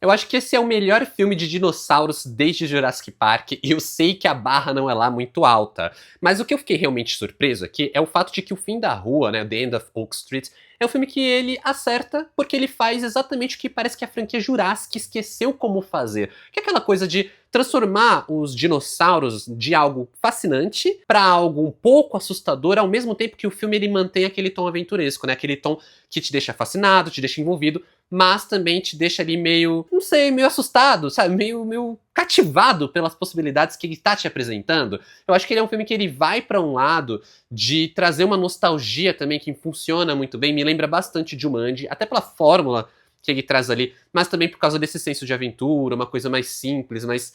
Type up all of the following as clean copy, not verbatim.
Eu acho que esse é o melhor filme de dinossauros desde Jurassic Park, e eu sei que a barra não é lá muito alta. Mas o que eu fiquei realmente surpreso aqui é o fato de que O Fim da Rua, né, The End of Oak Street, é um filme que ele acerta porque ele faz exatamente o que parece que a franquia Jurassic esqueceu como fazer. Que é aquela coisa de transformar os dinossauros de algo fascinante para algo um pouco assustador, ao mesmo tempo que o filme ele mantém aquele tom aventuresco, né? Aquele tom que te deixa fascinado, te deixa envolvido, mas também te deixa ali meio, não sei, meio assustado, sabe? Meio cativado pelas possibilidades que ele tá te apresentando. Eu acho que ele é um filme que ele vai para um lado de trazer uma nostalgia também que funciona muito bem, me lembra bastante de Jumanji, até pela fórmula que ele traz ali, mas também por causa desse senso de aventura, uma coisa mais simples, mais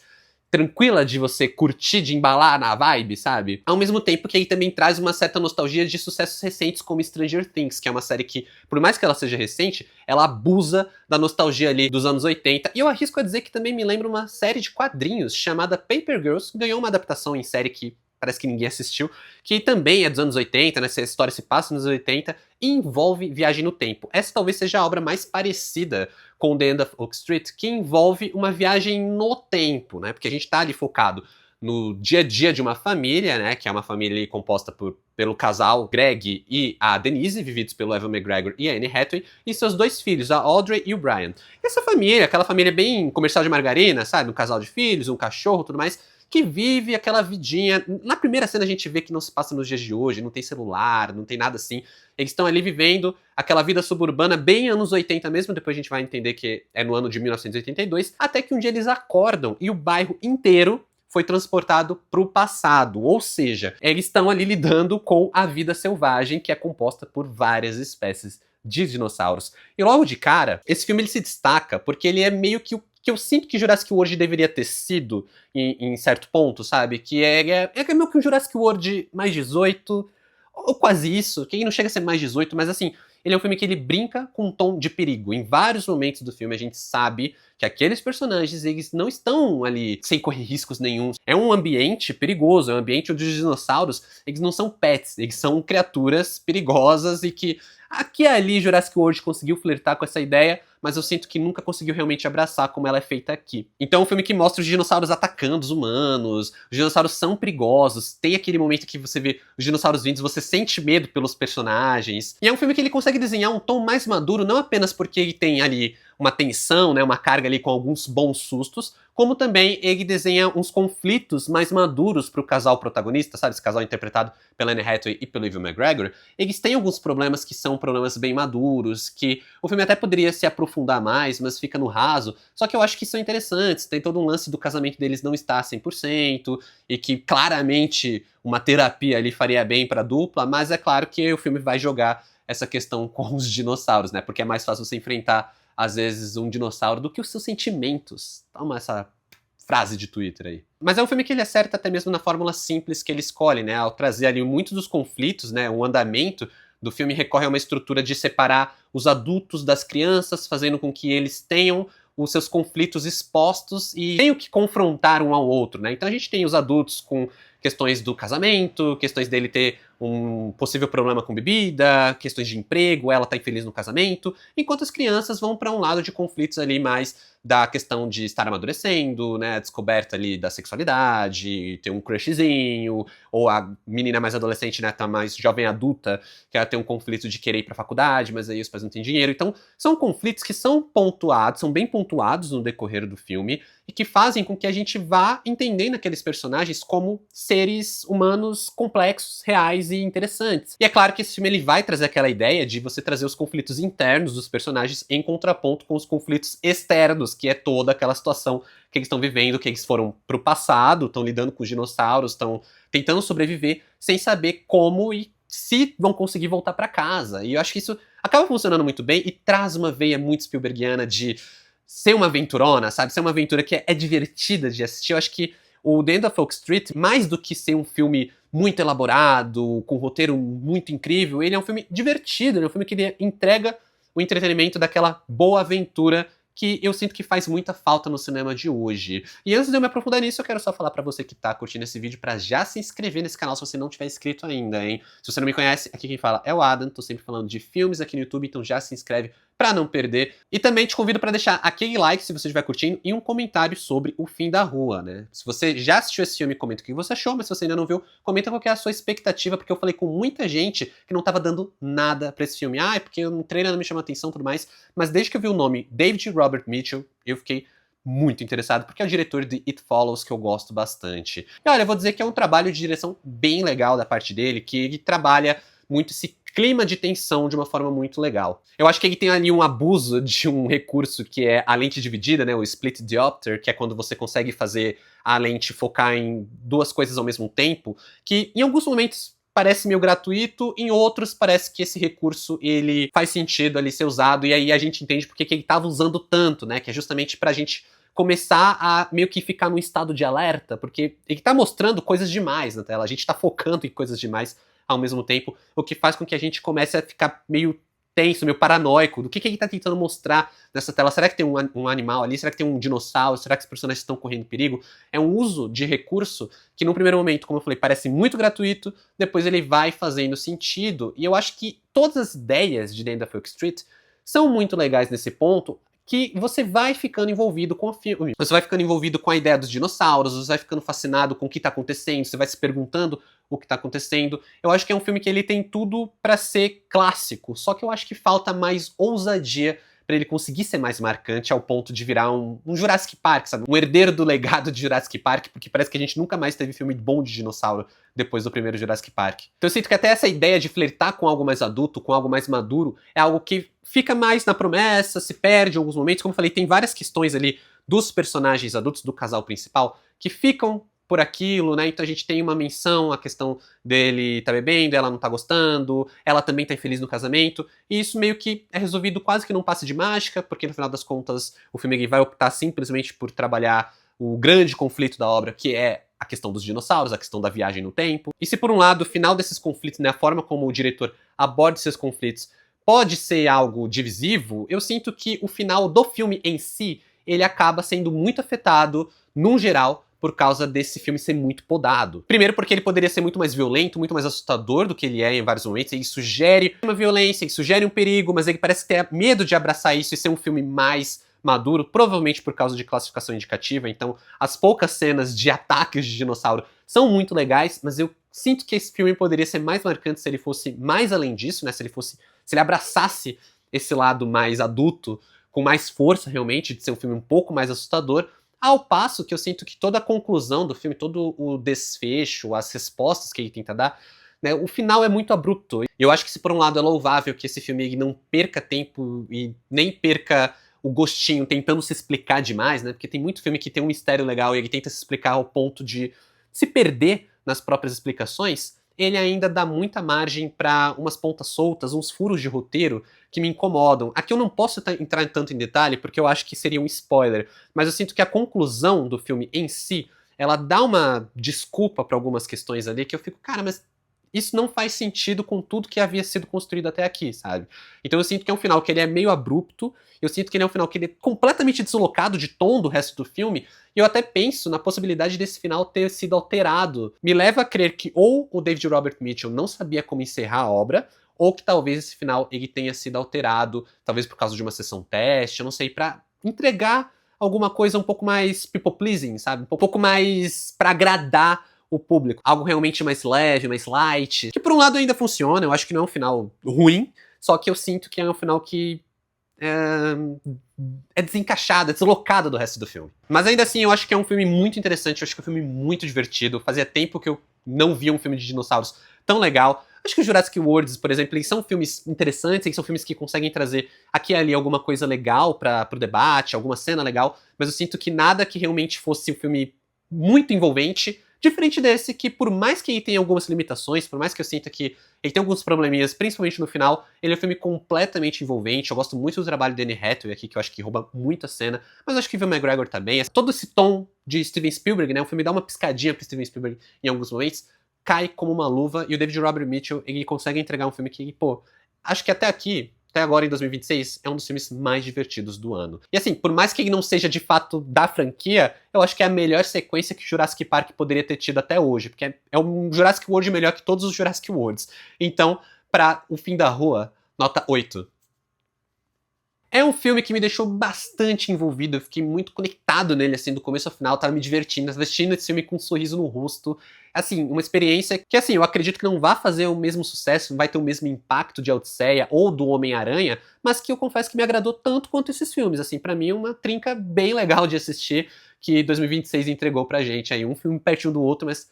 tranquila de você curtir, de embalar na vibe, sabe? Ao mesmo tempo que ele também traz uma certa nostalgia de sucessos recentes como Stranger Things, que é uma série que, por mais que ela seja recente, ela abusa da nostalgia ali dos anos 80. E eu arrisco a dizer que também me lembra uma série de quadrinhos chamada Paper Girls, que ganhou uma adaptação em série que parece que ninguém assistiu, que também é dos anos 80, né? Essa história se passa nos anos 80 e envolve viagem no tempo. Essa talvez seja a obra mais parecida com The End of Oak Street, que envolve uma viagem no tempo, né? Porque a gente tá ali focado no dia a dia de uma família, né? Que é uma família ali composta pelo casal Greg e a Denise, vividos pelo Evan McGregor e a Anne Hathaway, e seus dois filhos, a Audrey e o Brian. E essa família, aquela família bem comercial de margarina, sabe? Um casal de filhos, um cachorro, tudo mais, que vive aquela vidinha. Na primeira cena a gente vê que não se passa nos dias de hoje, não tem celular, não tem nada assim. Eles estão ali vivendo aquela vida suburbana bem anos 80 mesmo, depois a gente vai entender que é no ano de 1982, até que um dia eles acordam e o bairro inteiro foi transportado para o passado, ou seja, eles estão ali lidando com a vida selvagem que é composta por várias espécies de dinossauros. E logo de cara, esse filme ele se destaca porque ele é meio que o que eu sinto que Jurassic World deveria ter sido em certo ponto, sabe? Que é meio que um Jurassic World mais 18, ou quase isso, que não chega a ser mais 18, mas assim, ele é um filme que ele brinca com um tom de perigo. Em vários momentos do filme a gente sabe que aqueles personagens, eles não estão ali sem correr riscos nenhum. É um ambiente perigoso, é um ambiente onde os dinossauros, eles não são pets, eles são criaturas perigosas e que aqui e ali Jurassic World conseguiu flertar com essa ideia, mas eu sinto que nunca conseguiu realmente abraçar como ela é feita aqui. Então é um filme que mostra os dinossauros atacando os humanos, os dinossauros são perigosos, tem aquele momento que você vê os dinossauros vindos, você sente medo pelos personagens. E é um filme que ele consegue desenhar um tom mais maduro, não apenas porque ele tem ali uma tensão, né, uma carga ali com alguns bons sustos, como também ele desenha uns conflitos mais maduros pro casal protagonista, sabe? Esse casal interpretado pela Anne Hathaway e pelo Evan McGregor. Eles têm alguns problemas que são problemas bem maduros, que o filme até poderia se aprofundar mais, mas fica no raso. Só que eu acho que são interessantes. Tem todo um lance do casamento deles não estar 100%, e que claramente uma terapia ali faria bem pra dupla, mas é claro que o filme vai jogar essa questão com os dinossauros, né? Porque é mais fácil você enfrentar às vezes, um dinossauro do que os seus sentimentos. Toma essa frase de Twitter aí. Mas é um filme que ele acerta até mesmo na fórmula simples que ele escolhe, né? Ao trazer ali muitos dos conflitos, né? O andamento do filme recorre a uma estrutura de separar os adultos das crianças, fazendo com que eles tenham os seus conflitos expostos e tenham que confrontar um ao outro, né? Então a gente tem os adultos com questões do casamento, questões dele ter um possível problema com bebida, questões de emprego, ela tá infeliz no casamento, enquanto as crianças vão para um lado de conflitos ali mais da questão de estar amadurecendo, né, a descoberta ali da sexualidade, ter um crushzinho, ou a menina mais adolescente, né, tá mais jovem adulta, que ela tem um conflito de querer ir pra faculdade, mas aí os pais não têm dinheiro. Então, são conflitos que são pontuados, são bem pontuados no decorrer do filme, e que fazem com que a gente vá entendendo aqueles personagens como seres humanos complexos, reais e interessantes. E é claro que esse filme ele vai trazer aquela ideia de você trazer os conflitos internos dos personagens em contraponto com os conflitos externos, que é toda aquela situação que eles estão vivendo, que eles foram pro passado, estão lidando com os dinossauros, estão tentando sobreviver sem saber como e se vão conseguir voltar para casa. E eu acho que isso acaba funcionando muito bem e traz uma veia muito Spielbergiana de ser uma aventurona, sabe? Ser uma aventura que é divertida de assistir. Eu acho que o The End of Oak Street, mais do que ser um filme muito elaborado, com um roteiro muito incrível, ele é um filme divertido, ele é um filme que ele entrega o entretenimento daquela boa aventura que eu sinto que faz muita falta no cinema de hoje. E antes de eu me aprofundar nisso, eu quero só falar pra você que tá curtindo esse vídeo pra já se inscrever nesse canal se você não tiver inscrito ainda, hein? Se você não me conhece, aqui quem fala é o Adam, tô sempre falando de filmes aqui no YouTube, então já se inscreve pra não perder. E também te convido pra deixar aquele like se você estiver curtindo e um comentário sobre O Fim da Rua, né? Se você já assistiu esse filme, comenta o que você achou, mas se você ainda não viu, comenta qual que é a sua expectativa, porque eu falei com muita gente que não tava dando nada pra esse filme. Ah, é porque o trailer não me chama atenção e tudo mais, mas desde que eu vi o nome David Robert Mitchell, eu fiquei muito interessado, porque é o diretor de It Follows, que eu gosto bastante. E olha, eu vou dizer que é um trabalho de direção bem legal da parte dele, que ele trabalha muito esse clima de tensão de uma forma muito legal. Eu acho que ele tem ali um abuso de um recurso que é a lente dividida, né, o split diopter, que é quando você consegue fazer a lente focar em duas coisas ao mesmo tempo, que em alguns momentos parece meio gratuito, em outros parece que esse recurso ele faz sentido ali ser usado, e aí a gente entende porque que ele estava usando tanto, né, que é justamente pra gente começar a meio que ficar num estado de alerta, porque ele tá mostrando coisas demais na tela, a gente tá focando em coisas demais ao mesmo tempo, o que faz com que a gente comece a ficar meio tenso, meio paranoico do que ele tá tentando mostrar nessa tela. Será que tem um animal ali? Será que tem um dinossauro? Será que os personagens estão correndo perigo? É um uso de recurso que no primeiro momento, como eu falei, parece muito gratuito, depois ele vai fazendo sentido, e eu acho que todas as ideias de The End of Oak Street são muito legais nesse ponto, que você vai ficando envolvido com o filme. Você vai ficando envolvido com a ideia dos dinossauros, você vai ficando fascinado com o que tá acontecendo, você vai se perguntando o que tá acontecendo. Eu acho que é um filme que ele tem tudo pra ser clássico, só que eu acho que falta mais ousadia pra ele conseguir ser mais marcante ao ponto de virar um Jurassic Park, sabe? Um herdeiro do legado de Jurassic Park, porque parece que a gente nunca mais teve filme bom de dinossauro depois do primeiro Jurassic Park. Então eu sinto que até essa ideia de flertar com algo mais adulto, com algo mais maduro, é algo que fica mais na promessa, se perde em alguns momentos. Como eu falei, tem várias questões ali dos personagens adultos, do casal principal, que ficam por aquilo, né? Então a gente tem uma menção à questão dele tá bebendo, ela não tá gostando, ela também tá infeliz no casamento, e isso meio que é resolvido quase que num passe de mágica, porque no final das contas o filme vai optar simplesmente por trabalhar o grande conflito da obra, que é a questão dos dinossauros, a questão da viagem no tempo. E se por um lado o final desses conflitos, né, a forma como o diretor aborda esses conflitos pode ser algo divisivo, eu sinto que o final do filme em si, ele acaba sendo muito afetado, num geral, por causa desse filme ser muito podado. Primeiro porque ele poderia ser muito mais violento, muito mais assustador do que ele é em vários momentos, ele sugere uma violência, ele sugere um perigo, mas ele parece ter medo de abraçar isso e ser um filme mais maduro, provavelmente por causa de classificação indicativa, então as poucas cenas de ataques de dinossauro são muito legais, mas eu sinto que esse filme poderia ser mais marcante se ele fosse mais além disso, né, se ele abraçasse esse lado mais adulto, com mais força realmente, de ser um filme um pouco mais assustador, ao passo que eu sinto que toda a conclusão do filme, todo o desfecho, as respostas que ele tenta dar, né, o final é muito abrupto. Eu acho que se por um lado é louvável que esse filme não perca tempo e nem perca o gostinho tentando se explicar demais, né, porque tem muito filme que tem um mistério legal e ele tenta se explicar ao ponto de se perder nas próprias explicações, ele ainda dá muita margem para umas pontas soltas, uns furos de roteiro que me incomodam. Aqui eu não posso entrar tanto em detalhe porque eu acho que seria um spoiler, mas eu sinto que a conclusão do filme em si, ela dá uma desculpa para algumas questões ali que eu fico, cara, mas isso não faz sentido com tudo que havia sido construído até aqui, sabe? Então eu sinto que é um final que ele é meio abrupto, eu sinto que ele é um final que ele é completamente deslocado de tom do resto do filme, e eu até penso na possibilidade desse final ter sido alterado. Me leva a crer que ou o David Robert Mitchell não sabia como encerrar a obra, ou que talvez esse final ele tenha sido alterado, talvez por causa de uma sessão teste, eu não sei, pra entregar alguma coisa um pouco mais people pleasing, sabe? Um pouco mais pra agradar o público. Algo realmente mais leve, mais light. Que por um lado ainda funciona, eu acho que não é um final ruim, só que eu sinto que é um final que é desencaixado, é deslocado do resto do filme. Mas ainda assim, eu acho que é um filme muito interessante, eu acho que é um filme muito divertido. Fazia tempo que eu não via um filme de dinossauros tão legal. Acho que o Jurassic Worlds, por exemplo, eles são filmes interessantes, eles são filmes que conseguem trazer aqui e ali alguma coisa legal pro debate, alguma cena legal, mas eu sinto que nada que realmente fosse um filme muito envolvente, diferente desse, que por mais que ele tenha algumas limitações, por mais que eu sinta que ele tem alguns probleminhas, principalmente no final, ele é um filme completamente envolvente. Eu gosto muito do trabalho de Anne Hathaway aqui, que eu acho que rouba muito a cena, mas eu acho que o Ewan McGregor também. Todo esse tom de Steven Spielberg, né, o filme dá uma piscadinha pro Steven Spielberg em alguns momentos, cai como uma luva, e o David Robert Mitchell, ele consegue entregar um filme que, pô, acho que até aqui, até agora em 2026, é um dos filmes mais divertidos do ano. E assim, por mais que ele não seja de fato da franquia, eu acho que é a melhor sequência que Jurassic Park poderia ter tido até hoje, porque é um Jurassic World melhor que todos os Jurassic Worlds. Então, pra O Fim da Rua, nota 8. É um filme que me deixou bastante envolvido, eu fiquei muito conectado nele, assim, do começo ao final, tava me divertindo, assistindo esse filme com um sorriso no rosto. Assim, uma experiência que, assim, eu acredito que não vai fazer o mesmo sucesso, não vai ter o mesmo impacto de A Odisseia ou do Homem-Aranha, mas que eu confesso que me agradou tanto quanto esses filmes. Assim, pra mim, uma trinca bem legal de assistir que 2026 entregou pra gente aí. Um filme pertinho do outro, mas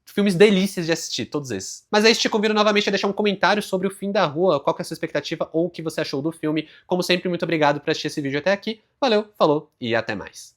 filmes delícias de assistir, todos esses. Mas aí te convido novamente a deixar um comentário sobre O Fim da Rua, qual que é a sua expectativa ou o que você achou do filme. Como sempre, muito obrigado por assistir esse vídeo até aqui. Valeu, falou e até mais.